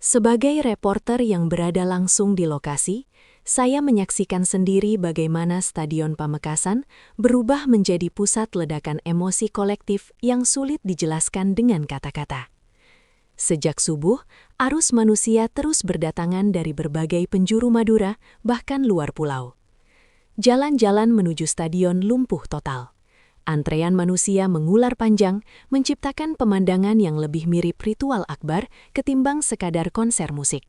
Sebagai reporter yang berada langsung di lokasi, saya menyaksikan sendiri bagaimana Stadion Pamekasan berubah menjadi pusat ledakan emosi kolektif yang sulit dijelaskan dengan kata-kata. Sejak subuh, arus manusia terus berdatangan dari berbagai penjuru Madura, bahkan luar pulau. Jalan-jalan menuju stadion lumpuh total. Antrean manusia mengular panjang, menciptakan pemandangan yang lebih mirip ritual akbar ketimbang sekadar konser musik.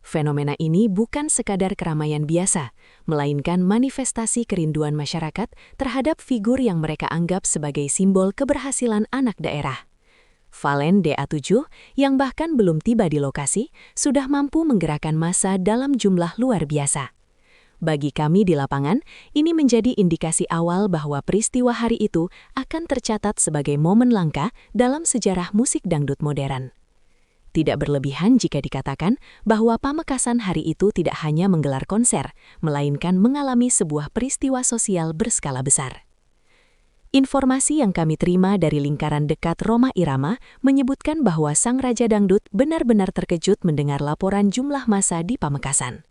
Fenomena ini bukan sekadar keramaian biasa, melainkan manifestasi kerinduan masyarakat terhadap figur yang mereka anggap sebagai simbol keberhasilan anak daerah. Valen DA7, yang bahkan belum tiba di lokasi, sudah mampu menggerakkan massa dalam jumlah luar biasa. Bagi kami di lapangan, ini menjadi indikasi awal bahwa peristiwa hari itu akan tercatat sebagai momen langka dalam sejarah musik dangdut modern. Tidak berlebihan jika dikatakan bahwa Pamekasan hari itu tidak hanya menggelar konser, melainkan mengalami sebuah peristiwa sosial berskala besar. Informasi yang kami terima dari lingkaran dekat Rhoma Irama menyebutkan bahwa sang Raja Dangdut benar-benar terkejut mendengar laporan jumlah massa di Pamekasan.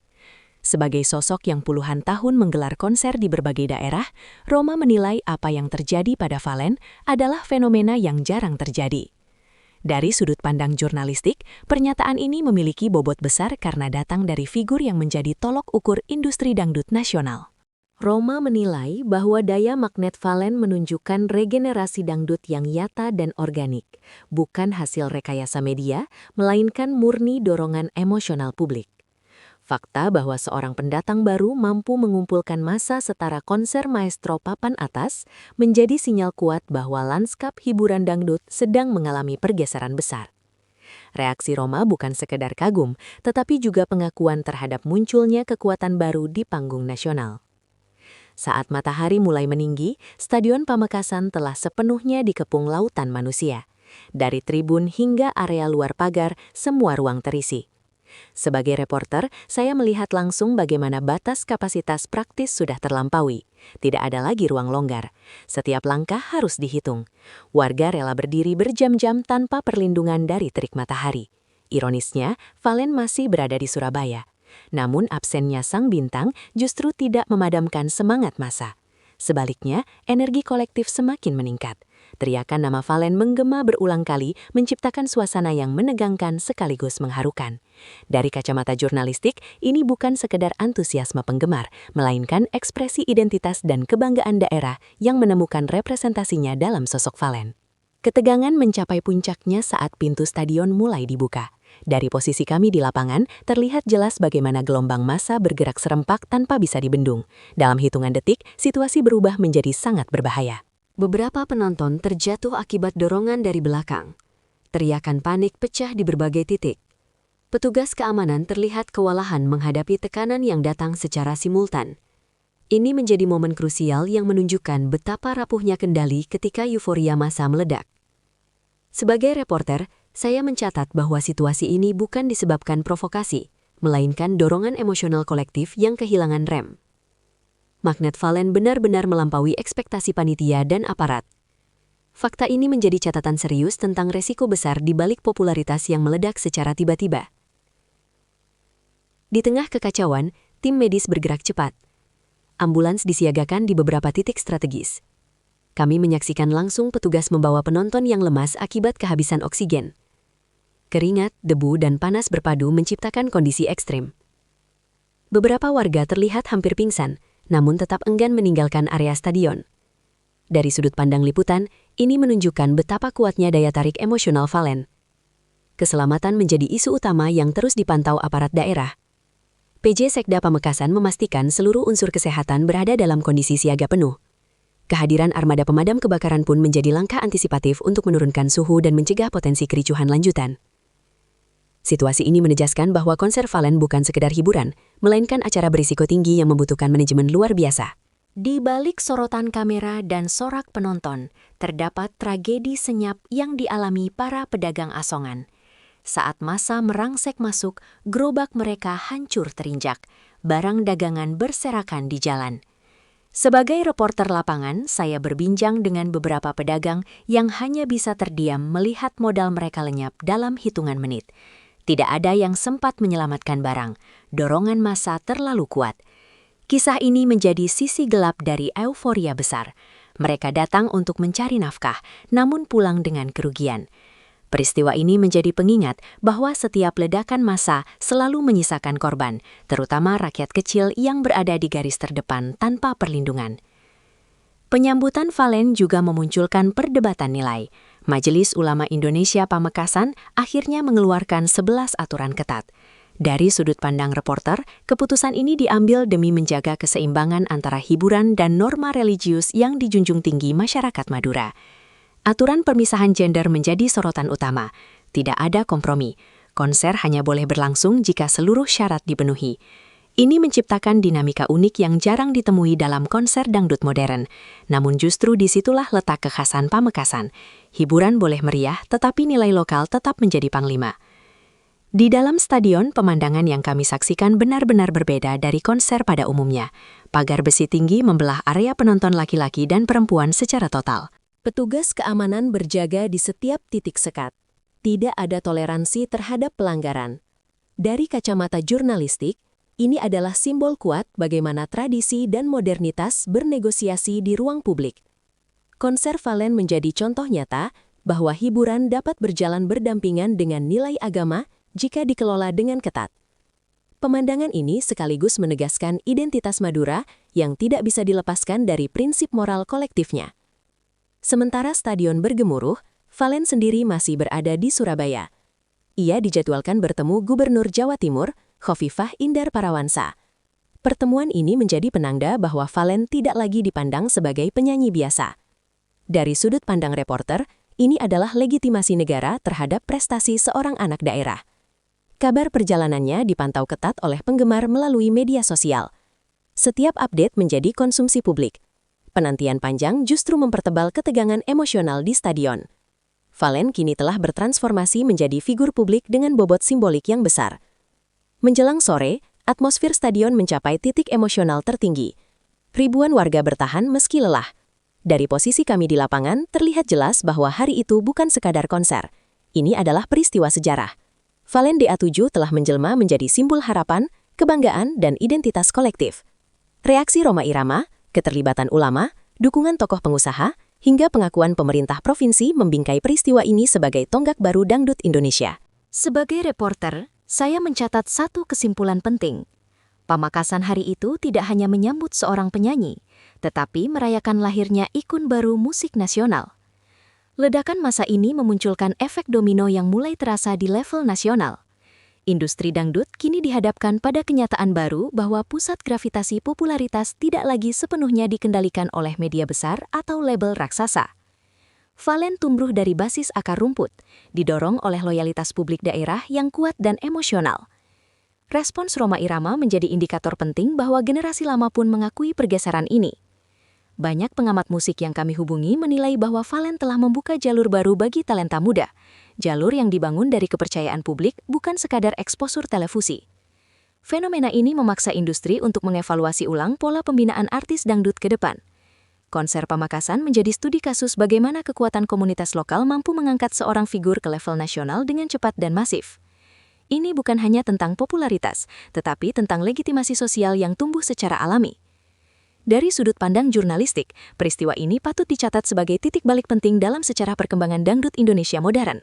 Sebagai sosok yang puluhan tahun menggelar konser di berbagai daerah, Rhoma menilai apa yang terjadi pada Valen adalah fenomena yang jarang terjadi. Dari sudut pandang jurnalistik, pernyataan ini memiliki bobot besar karena datang dari figur yang menjadi tolok ukur industri dangdut nasional. Rhoma menilai bahwa daya magnet Valen menunjukkan regenerasi dangdut yang nyata dan organik, bukan hasil rekayasa media, melainkan murni dorongan emosional publik. Fakta bahwa seorang pendatang baru mampu mengumpulkan massa setara konser maestro papan atas menjadi sinyal kuat bahwa lanskap hiburan dangdut sedang mengalami pergeseran besar. Reaksi Rhoma bukan sekedar kagum, tetapi juga pengakuan terhadap munculnya kekuatan baru di panggung nasional. Saat matahari mulai meninggi, Stadion Pamekasan telah sepenuhnya dikepung lautan manusia. Dari tribun hingga area luar pagar, semua ruang terisi. Sebagai reporter, saya melihat langsung bagaimana batas kapasitas praktis sudah terlampaui. Tidak ada lagi ruang longgar. Setiap langkah harus dihitung. Warga rela berdiri berjam-jam tanpa perlindungan dari terik matahari. Ironisnya, Valen masih berada di Surabaya. Namun absennya sang bintang justru tidak memadamkan semangat massa. Sebaliknya, energi kolektif semakin meningkat. Teriakan nama Valen menggema berulang kali menciptakan suasana yang menegangkan sekaligus mengharukan. Dari kacamata jurnalistik, ini bukan sekedar antusiasme penggemar, melainkan ekspresi identitas dan kebanggaan daerah yang menemukan representasinya dalam sosok Valen. Ketegangan mencapai puncaknya saat pintu stadion mulai dibuka. Dari posisi kami di lapangan, terlihat jelas bagaimana gelombang massa bergerak serempak tanpa bisa dibendung. Dalam hitungan detik, situasi berubah menjadi sangat berbahaya. Beberapa penonton terjatuh akibat dorongan dari belakang. Teriakan panik pecah di berbagai titik. Petugas keamanan terlihat kewalahan menghadapi tekanan yang datang secara simultan. Ini menjadi momen krusial yang menunjukkan betapa rapuhnya kendali ketika euforia massa meledak. Sebagai reporter, saya mencatat bahwa situasi ini bukan disebabkan provokasi, melainkan dorongan emosional kolektif yang kehilangan rem. Magnet Valen benar-benar melampaui ekspektasi panitia dan aparat. Fakta ini menjadi catatan serius tentang resiko besar di balik popularitas yang meledak secara tiba-tiba. Di tengah kekacauan, tim medis bergerak cepat. Ambulans disiagakan di beberapa titik strategis. Kami menyaksikan langsung petugas membawa penonton yang lemas akibat kehabisan oksigen. Keringat, debu, dan panas berpadu menciptakan kondisi ekstrim. Beberapa warga terlihat hampir pingsan, namun tetap enggan meninggalkan area stadion. Dari sudut pandang liputan, ini menunjukkan betapa kuatnya daya tarik emosional Valen. Keselamatan menjadi isu utama yang terus dipantau aparat daerah. PJ Sekda Pamekasan memastikan seluruh unsur kesehatan berada dalam kondisi siaga penuh. Kehadiran armada pemadam kebakaran pun menjadi langkah antisipatif untuk menurunkan suhu dan mencegah potensi kericuhan lanjutan. Situasi ini menejaskan bahwa konser Valen bukan sekedar hiburan, melainkan acara berisiko tinggi yang membutuhkan manajemen luar biasa. Di balik sorotan kamera dan sorak penonton, terdapat tragedi senyap yang dialami para pedagang asongan. Saat massa merangsek masuk, gerobak mereka hancur terinjak, barang dagangan berserakan di jalan. Sebagai reporter lapangan, saya berbincang dengan beberapa pedagang yang hanya bisa terdiam melihat modal mereka lenyap dalam hitungan menit. Tidak ada yang sempat menyelamatkan barang. Dorongan massa terlalu kuat. Kisah ini menjadi sisi gelap dari euforia besar. Mereka datang untuk mencari nafkah, namun pulang dengan kerugian. Peristiwa ini menjadi pengingat bahwa setiap ledakan massa selalu menyisakan korban, terutama rakyat kecil yang berada di garis terdepan tanpa perlindungan. Penyambutan Valen juga memunculkan perdebatan nilai. Majelis Ulama Indonesia Pamekasan akhirnya mengeluarkan 11 aturan ketat. Dari sudut pandang reporter, keputusan ini diambil demi menjaga keseimbangan antara hiburan dan norma religius yang dijunjung tinggi masyarakat Madura. Aturan permisahan gender menjadi sorotan utama. Tidak ada kompromi. Konser hanya boleh berlangsung jika seluruh syarat dipenuhi. Ini menciptakan dinamika unik yang jarang ditemui dalam konser dangdut modern. Namun justru disitulah letak kekhasan Pamekasan. Hiburan boleh meriah, tetapi nilai lokal tetap menjadi panglima. Di dalam stadion, pemandangan yang kami saksikan benar-benar berbeda dari konser pada umumnya. Pagar besi tinggi membelah area penonton laki-laki dan perempuan secara total. Petugas keamanan berjaga di setiap titik sekat. Tidak ada toleransi terhadap pelanggaran. Dari kacamata jurnalistik, ini adalah simbol kuat bagaimana tradisi dan modernitas bernegosiasi di ruang publik. Konser Valen menjadi contoh nyata bahwa hiburan dapat berjalan berdampingan dengan nilai agama jika dikelola dengan ketat. Pemandangan ini sekaligus menegaskan identitas Madura yang tidak bisa dilepaskan dari prinsip moral kolektifnya. Sementara stadion bergemuruh, Valen sendiri masih berada di Surabaya. Ia dijadwalkan bertemu Gubernur Jawa Timur, Khofifah Indar Parawansa. Pertemuan ini menjadi penanda bahwa Valen tidak lagi dipandang sebagai penyanyi biasa. Dari sudut pandang reporter, ini adalah legitimasi negara terhadap prestasi seorang anak daerah. Kabar perjalanannya dipantau ketat oleh penggemar melalui media sosial. Setiap update menjadi konsumsi publik. Penantian panjang justru mempertebal ketegangan emosional di stadion. Valen kini telah bertransformasi menjadi figur publik dengan bobot simbolik yang besar. Menjelang sore, atmosfer stadion mencapai titik emosional tertinggi. Ribuan warga bertahan meski lelah. Dari posisi kami di lapangan, terlihat jelas bahwa hari itu bukan sekadar konser. Ini adalah peristiwa sejarah. Valen DA7 telah menjelma menjadi simbol harapan, kebanggaan, dan identitas kolektif. Reaksi Rhoma Irama, keterlibatan ulama, dukungan tokoh pengusaha, hingga pengakuan pemerintah provinsi membingkai peristiwa ini sebagai tonggak baru dangdut Indonesia. Sebagai reporter, saya mencatat satu kesimpulan penting. Pamekasan hari itu tidak hanya menyambut seorang penyanyi, tetapi merayakan lahirnya ikon baru musik nasional. Ledakan massa ini memunculkan efek domino yang mulai terasa di level nasional. Industri dangdut kini dihadapkan pada kenyataan baru bahwa pusat gravitasi popularitas tidak lagi sepenuhnya dikendalikan oleh media besar atau label raksasa. Valen tumbuh dari basis akar rumput, didorong oleh loyalitas publik daerah yang kuat dan emosional. Respons Rhoma Irama menjadi indikator penting bahwa generasi lama pun mengakui pergeseran ini. Banyak pengamat musik yang kami hubungi menilai bahwa Valen telah membuka jalur baru bagi talenta muda. Jalur yang dibangun dari kepercayaan publik bukan sekadar eksposur televisi. Fenomena ini memaksa industri untuk mengevaluasi ulang pola pembinaan artis dangdut ke depan. Konser Pamekasan menjadi studi kasus bagaimana kekuatan komunitas lokal mampu mengangkat seorang figur ke level nasional dengan cepat dan masif. Ini bukan hanya tentang popularitas, tetapi tentang legitimasi sosial yang tumbuh secara alami. Dari sudut pandang jurnalistik, peristiwa ini patut dicatat sebagai titik balik penting dalam sejarah perkembangan dangdut Indonesia modern.